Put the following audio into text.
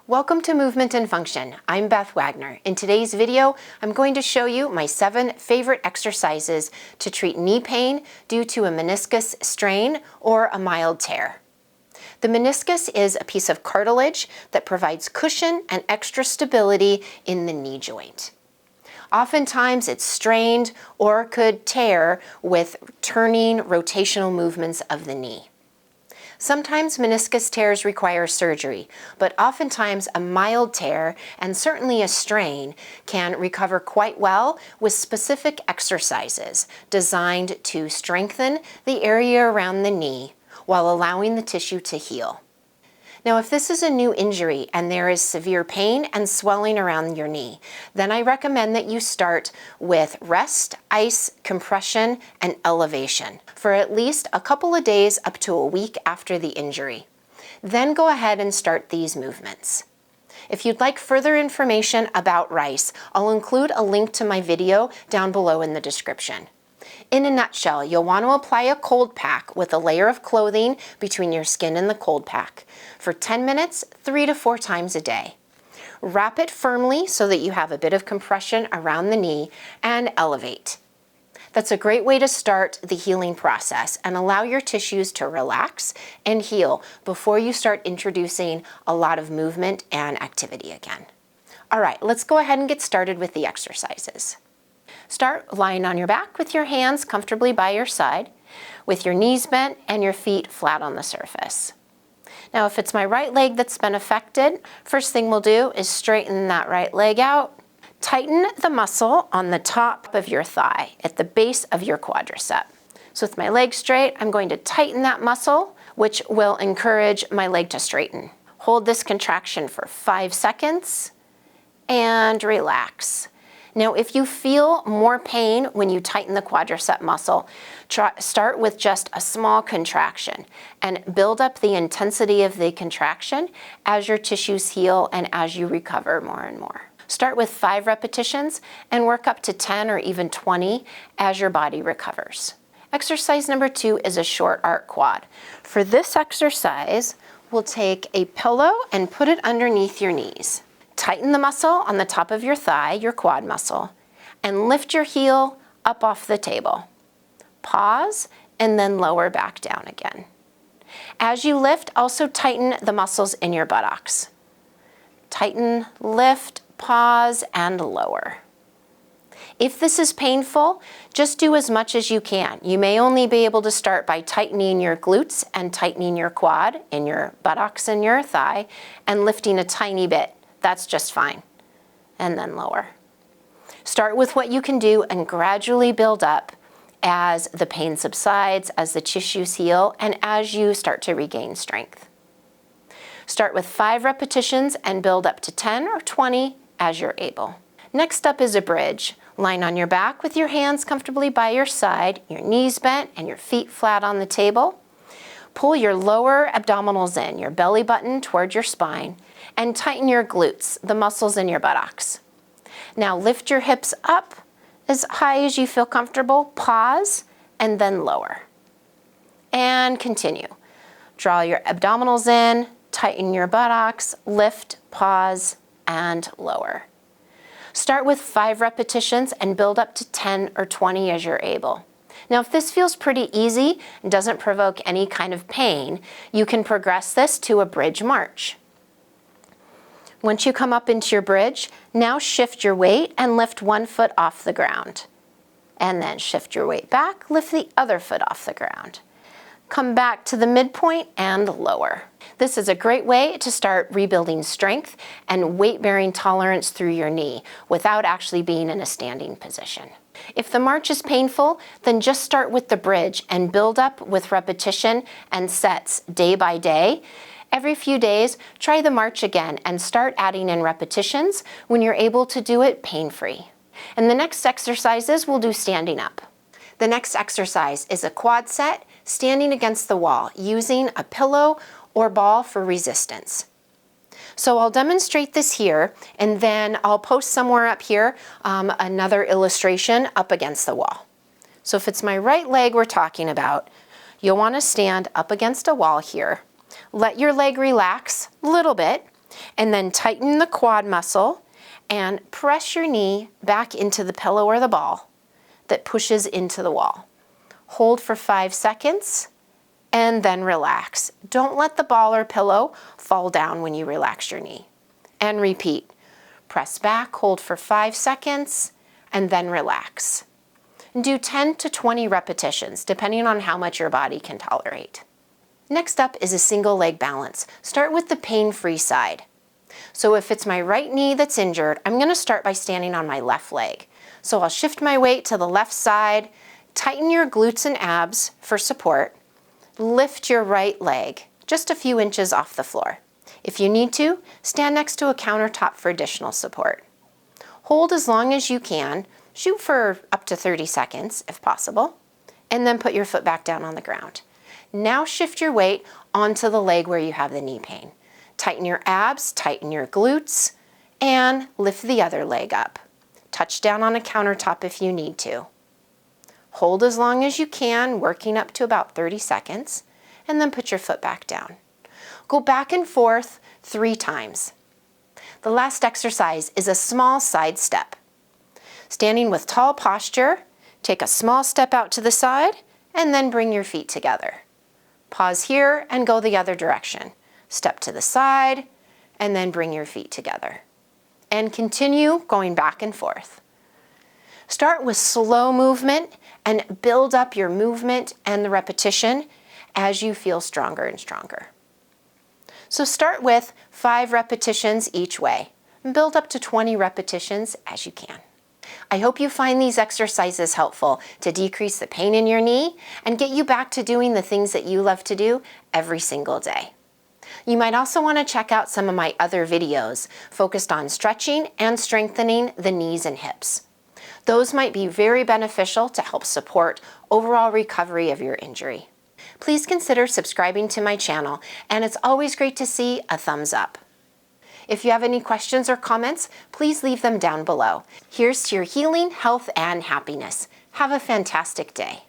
Welcome to Movement and Function. I'm Beth Wagner. In today's video, I'm going to show you my 7 favorite exercises to treat knee pain due to a meniscus strain or a mild tear. The meniscus is a piece of cartilage that provides cushion and extra stability in the knee joint. Oftentimes it's strained or could tear with turning rotational movements of the knee. Sometimes meniscus tears require surgery, but oftentimes a mild tear and certainly a strain can recover quite well with specific exercises designed to strengthen the area around the knee while allowing the tissue to heal. Now, if this is a new injury and there is severe pain and swelling around your knee, then I recommend that you start with rest, ice, compression, and elevation for at least a couple of days up to a week after the injury. Then go ahead and start these movements. If you'd like further information about RICE, I'll include a link to my video down below in the description. In a nutshell, you'll want to apply a cold pack with a layer of clothing between your skin and the cold pack for 10 minutes, 3 to 4 times a day. Wrap it firmly so that you have a bit of compression around the knee and elevate. That's a great way to start the healing process and allow your tissues to relax and heal before you start introducing a lot of movement and activity again. All right, let's go ahead and get started with the exercises. Start lying on your back with your hands comfortably by your side, with your knees bent and your feet flat on the surface. Now, if it's my right leg that's been affected, first thing we'll do is straighten that right leg out. Tighten the muscle on the top of your thigh at the base of your quadricep. So with my leg straight, I'm going to tighten that muscle, which will encourage my leg to straighten. Hold this contraction for 5 seconds and relax. Now, if you feel more pain when you tighten the quadricep muscle, start with just a small contraction and build up the intensity of the contraction as your tissues heal and as you recover more and more. Start with 5 repetitions and work up to 10 or even 20 as your body recovers. Exercise number 2 is a short arc quad. For this exercise, we'll take a pillow and put it underneath your knees. Tighten the muscle on the top of your thigh, your quad muscle, and lift your heel up off the table. Pause and then lower back down again. As you lift, also tighten the muscles in your buttocks. Tighten, lift, pause, and lower. If this is painful, just do as much as you can. You may only be able to start by tightening your glutes and tightening your quad in your buttocks and your thigh and lifting a tiny bit. That's just fine. And then lower. Start with what you can do and gradually build up as the pain subsides, as the tissues heal, and as you start to regain strength. Start with 5 repetitions and build up to 10 or 20 as you're able. Next up is a bridge. Lying on your back with your hands comfortably by your side, your knees bent and your feet flat on the table. Pull your lower abdominals in, your belly button toward your spine, and tighten your glutes, the muscles in your buttocks. Now lift your hips up as high as you feel comfortable, pause, and then lower. And continue. Draw your abdominals in, tighten your buttocks, lift, pause, and lower. Start with 5 repetitions and build up to 10 or 20 as you're able. Now, if this feels pretty easy and doesn't provoke any kind of pain, you can progress this to a bridge march. Once you come up into your bridge, now shift your weight and lift 1 foot off the ground. And then shift your weight back, lift the other foot off the ground. Come back to the midpoint and lower. This is a great way to start rebuilding strength and weight-bearing tolerance through your knee without actually being in a standing position. If the march is painful, then just start with the bridge and build up with repetition and sets day by day. Every few days, try the march again and start adding in repetitions when you're able to do it pain-free. And the next exercises we'll do standing up. The next exercise is a quad set standing against the wall using a pillow or ball for resistance. So I'll demonstrate this here, and then I'll post somewhere up here another illustration up against the wall. So if it's my right leg we're talking about, you'll want to stand up against a wall here. Let your leg relax a little bit, And then tighten the quad muscle and press your knee back into the pillow or the ball that pushes into the wall. Hold for 5 seconds and then relax. Don't let the ball or pillow fall down when you relax your knee. And repeat. Press back, hold for 5 seconds, and then relax. Do 10 to 20 repetitions, depending on how much your body can tolerate. Next up is a single leg balance. Start with the pain-free side. So if it's my right knee that's injured, I'm going to start by standing on my left leg. So I'll shift my weight to the left side, tighten your glutes and abs for support, lift your right leg just a few inches off the floor. If you need to, stand next to a countertop for additional support. Hold as long as you can, shoot for up to 30 seconds if possible, and then put your foot back down on the ground. Now shift your weight onto the leg where you have the knee pain. Tighten your abs, tighten your glutes, and lift the other leg up. Touch down on a countertop if you need to. Hold as long as you can, working up to about 30 seconds, and then put your foot back down. Go back and forth 3 times. The last exercise is a small side step. Standing with tall posture, take a small step out to the side, and then bring your feet together. Pause here and go the other direction. Step to the side, and then bring your feet together. And continue going back and forth. Start with slow movement and build up your movement and the repetition as you feel stronger and stronger. So start with 5 repetitions each way. Build up to 20 repetitions as you can. I hope you find these exercises helpful to decrease the pain in your knee and get you back to doing the things that you love to do every single day. You might also want to check out some of my other videos focused on stretching and strengthening the knees and hips. Those might be very beneficial to help support overall recovery of your injury. Please consider subscribing to my channel, and it's always great to see a thumbs up. If you have any questions or comments, please leave them down below. Here's to your healing, health, and happiness. Have a fantastic day.